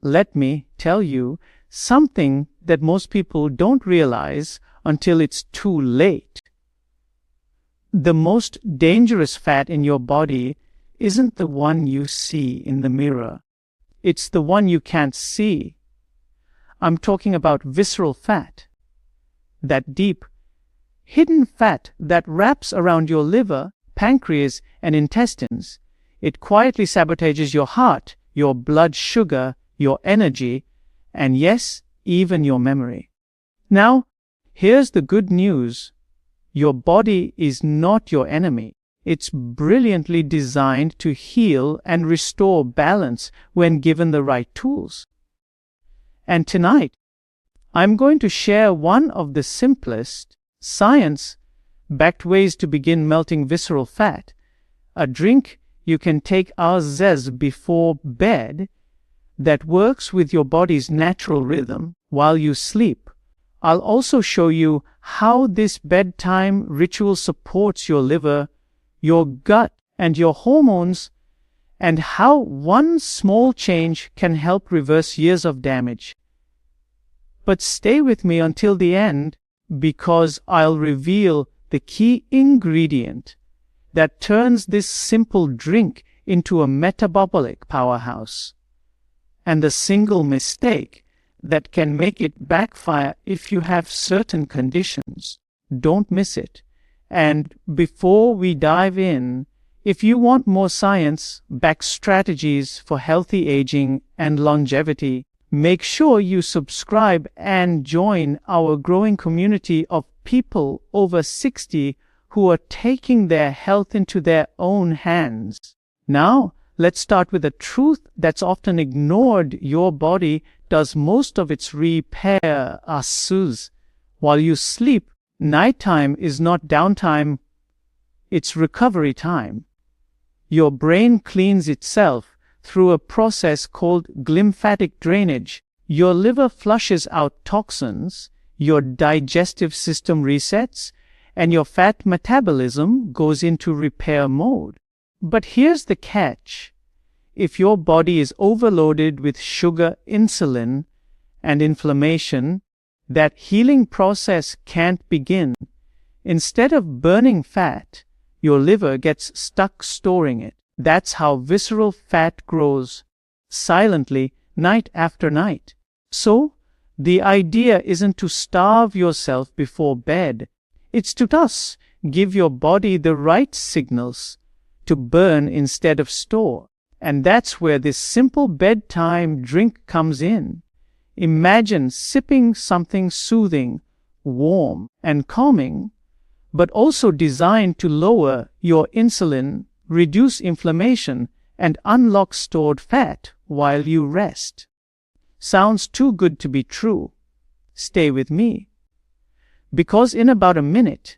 let me tell you something that most people don't realize until it's too late. The most dangerous fat in your body isn't the one you see in the mirror. It's the one you can't see. I'm talking about visceral fat. That deep, hidden fat that wraps around your liver, pancreas, and intestines. It quietly sabotages your heart, your blood sugar, your energy, and yes, even your memory. Now, here's the good news. Your body is not your enemy. It's brilliantly designed to heal and restore balance when given the right tools. And tonight, I'm going to share one of the simplest, science-backed ways to begin melting visceral fat, a drink you can take hours before bed that works with your body's natural rhythm while you sleep. I'll also show you how this bedtime ritual supports your liver, your gut, and your hormones, and how one small change can help reverse years of damage. But stay with me until the end, because I'll reveal the key ingredient that turns this simple drink into a metabolic powerhouse, and the single mistake that can make it backfire if you have certain conditions. Don't miss it. And before we dive in, if you want more science-backed strategies for healthy aging and longevity, make sure you subscribe and join our growing community of people over 60 who are taking their health into their own hands. Now, let's start with a truth that's often ignored. Your body does most of its repair as while you sleep. Nighttime is not downtime, it's recovery time. Your brain cleans itself through a process called glymphatic drainage. Your liver flushes out toxins, your digestive system resets, and your fat metabolism goes into repair mode. But here's the catch. If your body is overloaded with sugar, insulin, and inflammation, that healing process can't begin. Instead of burning fat, your liver gets stuck storing it. That's how visceral fat grows, silently, night after night. So, the idea isn't to starve yourself before bed. It's to thus give your body the right signals to burn instead of store. And that's where this simple bedtime drink comes in. Imagine sipping something soothing, warm, and calming, but also designed to lower your insulin, reduce inflammation, and unlock stored fat while you rest. Sounds too good to be true. Stay with me, because in about a minute,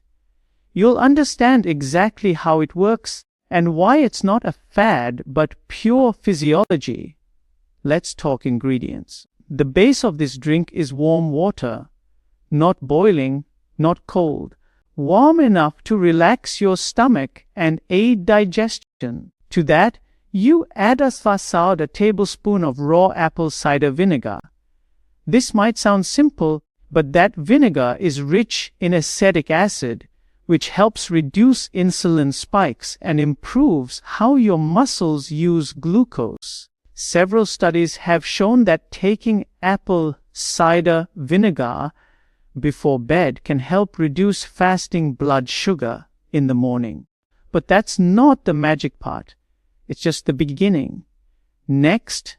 you'll understand exactly how it works and why it's not a fad but pure physiology. Let's talk ingredients. The base of this drink is warm water, not boiling, not cold, warm enough to relax your stomach and aid digestion. To that, you add a tablespoon of raw apple cider vinegar. This might sound simple, but that vinegar is rich in acetic acid, which helps reduce insulin spikes and improves how your muscles use glucose. Several studies have shown that taking apple cider vinegar before bed can help reduce fasting blood sugar in the morning. But that's not the magic part. It's just the beginning. Next,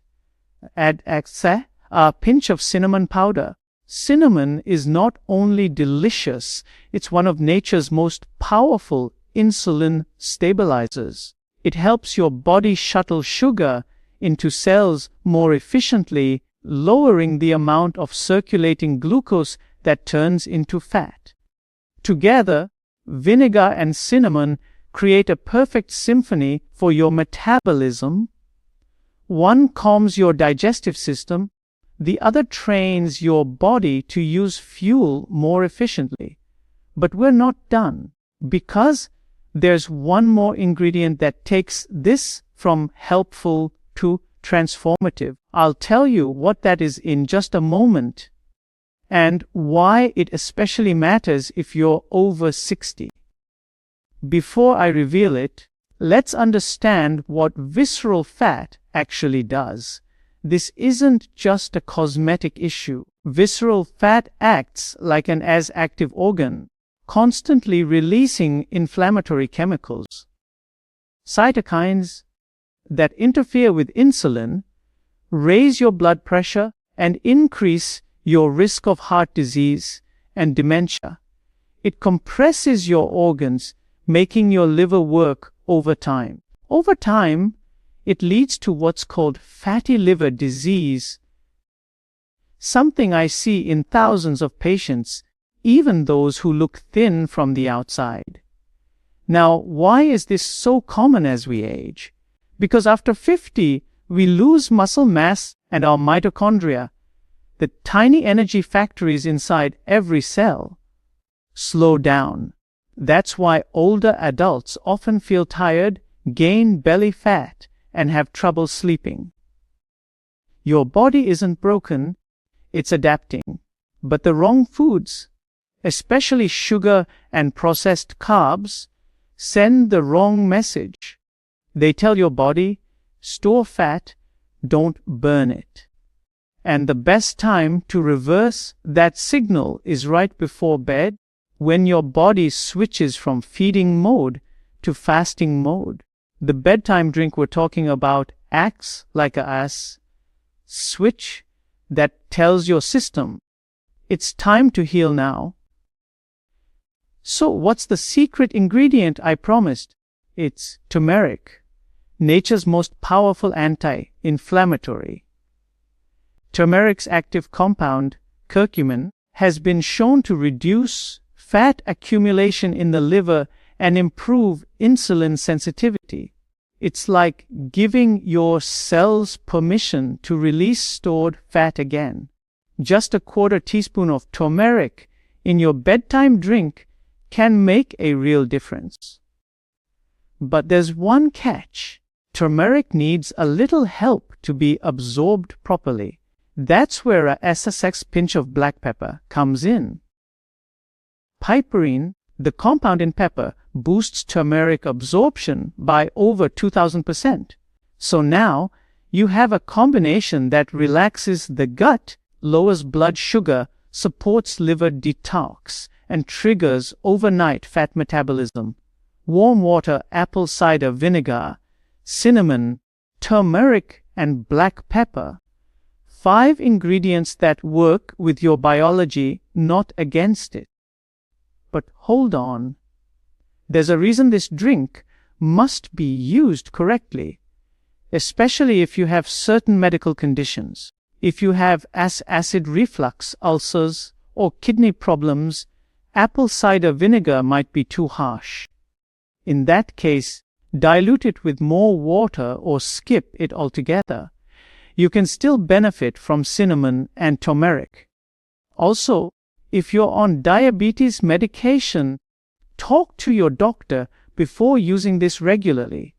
add a pinch of cinnamon powder. Cinnamon is not only delicious, it's one of nature's most powerful insulin stabilizers. It helps your body shuttle sugar into cells more efficiently, lowering the amount of circulating glucose that turns into fat. Together, vinegar and cinnamon create a perfect symphony for your metabolism. One calms your digestive system, the other trains your body to use fuel more efficiently. But we're not done, because there's one more ingredient that takes this from helpful to transformative. I'll tell you what that is in just a moment, and why it especially matters if you're over 60. Before I reveal it, let's understand what visceral fat actually does. This isn't just a cosmetic issue. Visceral fat acts like an as-active organ, constantly releasing inflammatory chemicals, cytokines, that interfere with insulin, raise your blood pressure, and increase your risk of heart disease and dementia. It compresses your organs, making your liver work overtime. Over time, it leads to what's called fatty liver disease, something I see in thousands of patients, even those who look thin from the outside. Now, why is this so common as we age? Because after 50, we lose muscle mass and our mitochondria, the tiny energy factories inside every cell, slow down. That's why older adults often feel tired, gain belly fat, and have trouble sleeping. Your body isn't broken, it's adapting. But the wrong foods, especially sugar and processed carbs, send the wrong message. They tell your body, store fat, don't burn it. And the best time to reverse that signal is right before bed, when your body switches from feeding mode to fasting mode. The bedtime drink we're talking about acts like a switch that tells your system, it's time to heal now. So what's the secret ingredient I promised? It's turmeric, nature's most powerful anti-inflammatory. Turmeric's active compound, curcumin, has been shown to reduce fat accumulation in the liver and improve insulin sensitivity. It's like giving your cells permission to release stored fat again. Just a quarter teaspoon of turmeric in your bedtime drink can make a real difference. But there's one catch. Turmeric needs a little help to be absorbed properly. That's where a SSX pinch of black pepper comes in. Piperine, the compound in pepper, boosts turmeric absorption by over 2000%. So now you have a combination that relaxes the gut, lowers blood sugar, supports liver detox, and triggers overnight fat metabolism. Warm water, apple cider vinegar, cinnamon, turmeric, and black pepper. 5 ingredients that work with your biology, not against it. But hold on. There's a reason this drink must be used correctly, especially if you have certain medical conditions. If you have acid reflux, ulcers, or kidney problems, apple cider vinegar might be too harsh. In that case, dilute it with more water or skip it altogether. You can still benefit from cinnamon and turmeric. Also, if you're on diabetes medication, talk to your doctor before using this regularly,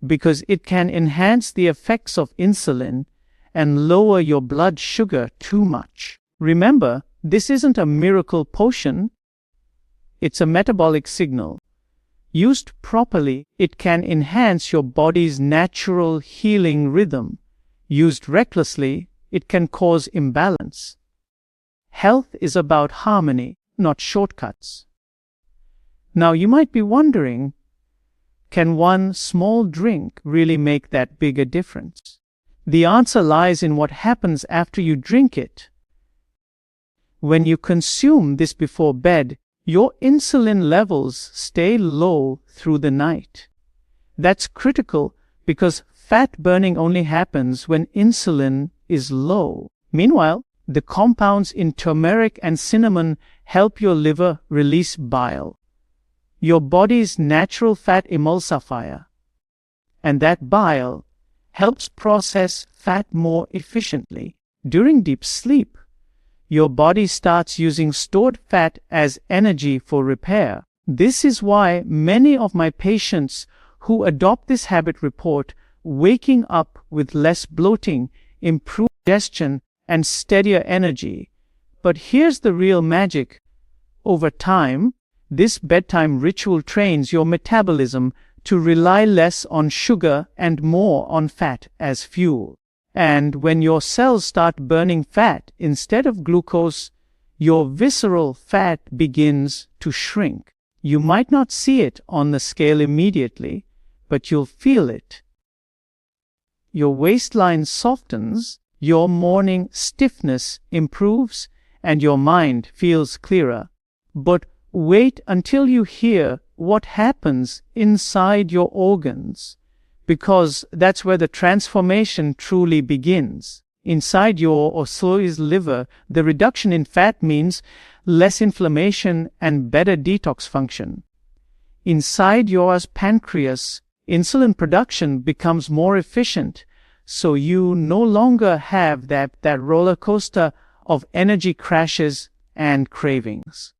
because it can enhance the effects of insulin and lower your blood sugar too much. Remember, this isn't a miracle potion. It's a metabolic signal. Used properly, it can enhance your body's natural healing rhythm. Used recklessly, it can cause imbalance. Health is about harmony, not shortcuts. Now you might be wondering, can one small drink really make that big a difference? The answer lies in what happens after you drink it. When you consume this before bed, your insulin levels stay low through the night. That's critical because fat burning only happens when insulin is low. Meanwhile, the compounds in turmeric and cinnamon help your liver release bile, your body's natural fat emulsifier. And that bile helps process fat more efficiently. During deep sleep, your body starts using stored fat as energy for repair. This is why many of my patients who adopt this habit report waking up with less bloating, improved digestion, and steadier energy. But here's the real magic. Over time, this bedtime ritual trains your metabolism to rely less on sugar and more on fat as fuel. And when your cells start burning fat instead of glucose, your visceral fat begins to shrink. You might not see it on the scale immediately, but you'll feel it. Your waistline softens, your morning stiffness improves, and your mind feels clearer. But wait until you hear what happens inside your organs, because that's where the transformation truly begins. Inside your Osoi's liver, the reduction in fat means less inflammation and better detox function. Inside yours pancreas, insulin production becomes more efficient, so you no longer have that roller coaster of energy crashes and cravings.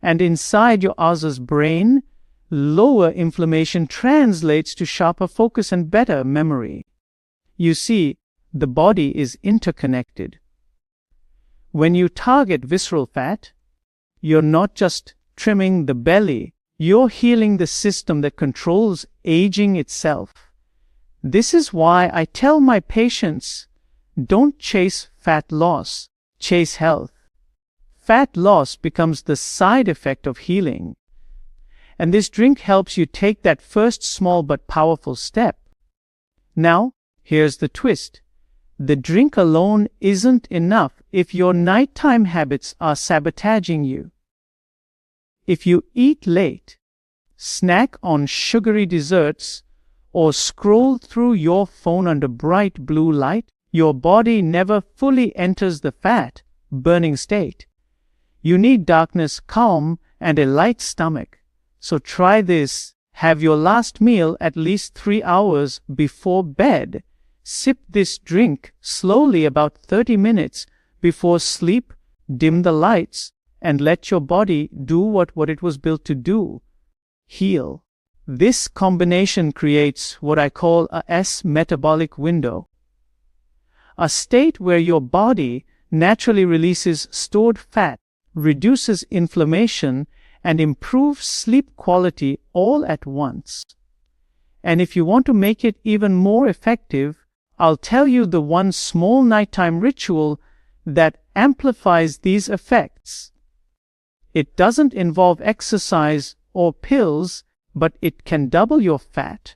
And inside your Asa's brain, lower inflammation translates to sharper focus and better memory. You see, the body is interconnected. When you target visceral fat, you're not just trimming the belly, you're healing the system that controls aging itself. This is why I tell my patients, don't chase fat loss, chase health. Fat loss becomes the side effect of healing. And this drink helps you take that first small but powerful step. Now, here's the twist. The drink alone isn't enough if your nighttime habits are sabotaging you. If you eat late, snack on sugary desserts, or scroll through your phone under bright blue light, your body never fully enters the fat-burning state. You need darkness, calm, and a light stomach. So try this. Have your last meal at least 3 hours before bed. Sip this drink slowly about 30 minutes before sleep, dim the lights, and let your body do what it was built to do. Heal. This combination creates what I call a S-metabolic window. A state where your body naturally releases stored fat, reduces inflammation, and improves sleep quality all at once. And if you want to make it even more effective, I'll tell you the one small nighttime ritual that amplifies these effects. It doesn't involve exercise or pills, but it can double your fat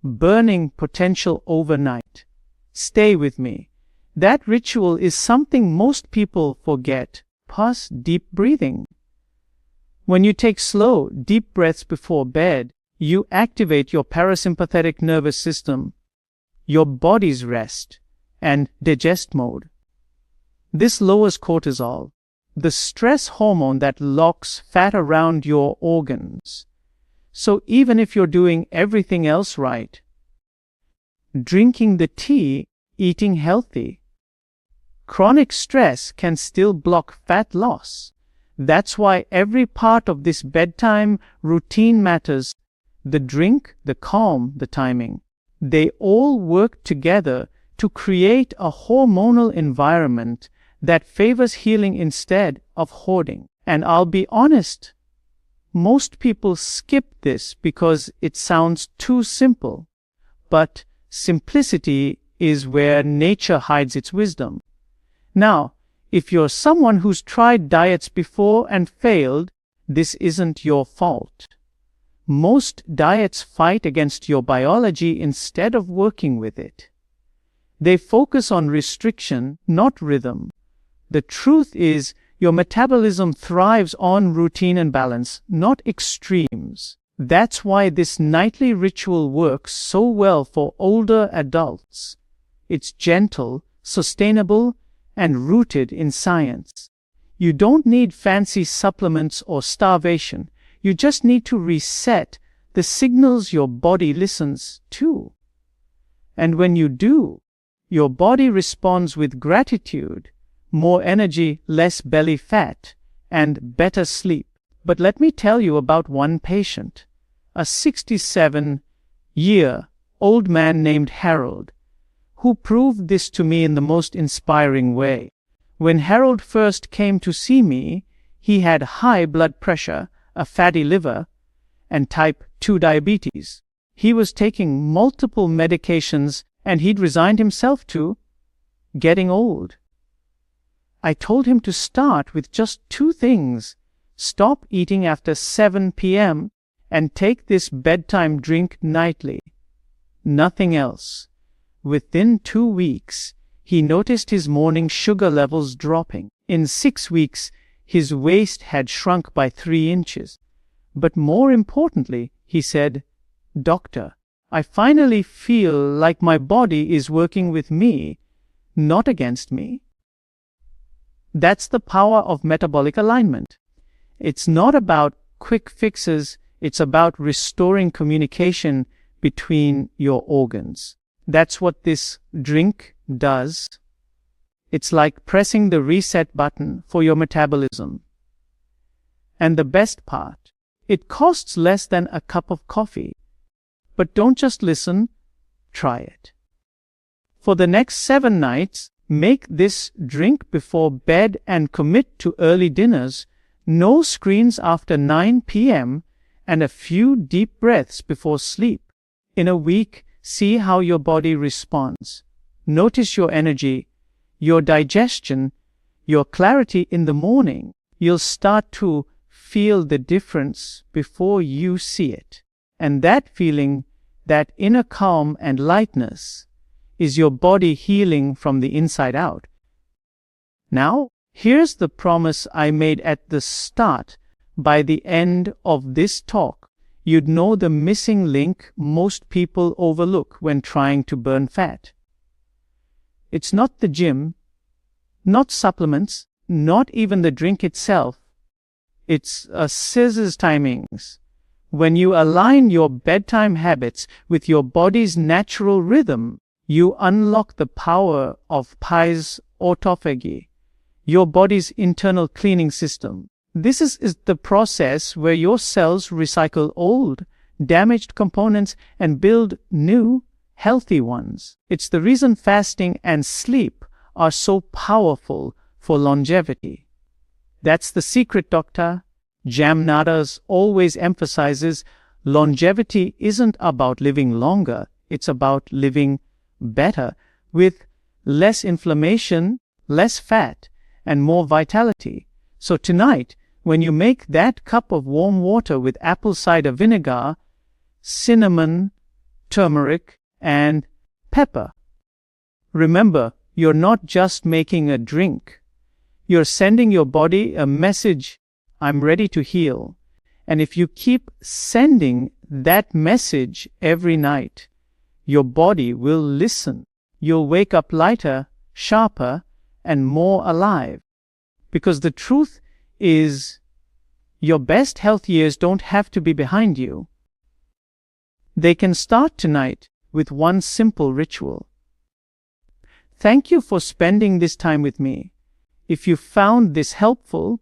burning potential overnight. Stay with me. That ritual is something most people forget. Plus deep breathing. When you take slow, deep breaths before bed, you activate your parasympathetic nervous system, your body's rest and digest mode. This lowers cortisol, the stress hormone that locks fat around your organs. So even if you're doing everything else right, drinking the tea, eating healthy, chronic stress can still block fat loss. That's why every part of this bedtime routine matters. The drink, the calm, the timing. They all work together to create a hormonal environment that favors healing instead of hoarding. And I'll be honest, most people skip this because it sounds too simple. But simplicity is where nature hides its wisdom. Now, if you're someone who's tried diets before and failed, this isn't your fault. Most diets fight against your biology instead of working with it. They focus on restriction, not rhythm. The truth is, your metabolism thrives on routine and balance, not extremes. That's why this nightly ritual works so well for older adults. It's gentle, sustainable, and rooted in science. You don't need fancy supplements or starvation. You just need to reset the signals your body listens to. And when you do, your body responds with gratitude, more energy, less belly fat, and better sleep. But let me tell you about one patient, a 67-year-old old man named Harold, who proved this to me in the most inspiring way. When Harold first came to see me, he had high blood pressure, a fatty liver, and type 2 diabetes. He was taking multiple medications and he'd resigned himself to getting old. I told him to start with just 2 things: stop eating after 7 p.m. and take this bedtime drink nightly. Nothing else. Within 2 weeks, he noticed his morning sugar levels dropping. In 6 weeks, his waist had shrunk by 3 inches. But more importantly, he said, "Doctor, I finally feel like my body is working with me, not against me." That's the power of metabolic alignment. It's not about quick fixes, it's about restoring communication between your organs. That's what this drink does. It's like pressing the reset button for your metabolism. And the best part, it costs less than a cup of coffee. But don't just listen, try it. For the next 7 nights, make this drink before bed and commit to early dinners, no screens after 9 p.m., and a few deep breaths before sleep. In a week, see how your body responds. Notice your energy, your digestion, your clarity in the morning. You'll start to feel the difference before you see it. And that feeling, that inner calm and lightness, is your body healing from the inside out. Now, here's the promise I made at the start. By the end of this talk, you'd know the missing link most people overlook when trying to burn fat. It's not the gym, not supplements, not even the drink itself. It's a scissors timings. When you align your bedtime habits with your body's natural rhythm, you unlock the power of PI's autophagy, your body's internal cleaning system. This is the process where your cells recycle old, damaged components and build new, healthy ones. It's the reason fasting and sleep are so powerful for longevity. That's the secret, Dr. Jamnadas always emphasizes. Longevity isn't about living longer, it's about living better, with less inflammation, less fat, and more vitality. So tonight, when you make that cup of warm water with apple cider vinegar, cinnamon, turmeric, and pepper, remember, you're not just making a drink. You're sending your body a message: I'm ready to heal. And if you keep sending that message every night, your body will listen. You'll wake up lighter, sharper, and more alive. Because the truth is, your best health years don't have to be behind you. They can start tonight with one simple ritual. Thank you for spending this time with me. If you found this helpful,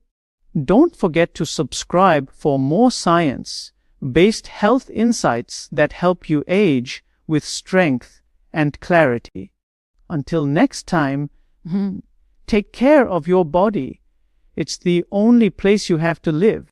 don't forget to subscribe for more science-based health insights that help you age with strength and clarity. Until next time, take care of your body. It's the only place you have to live.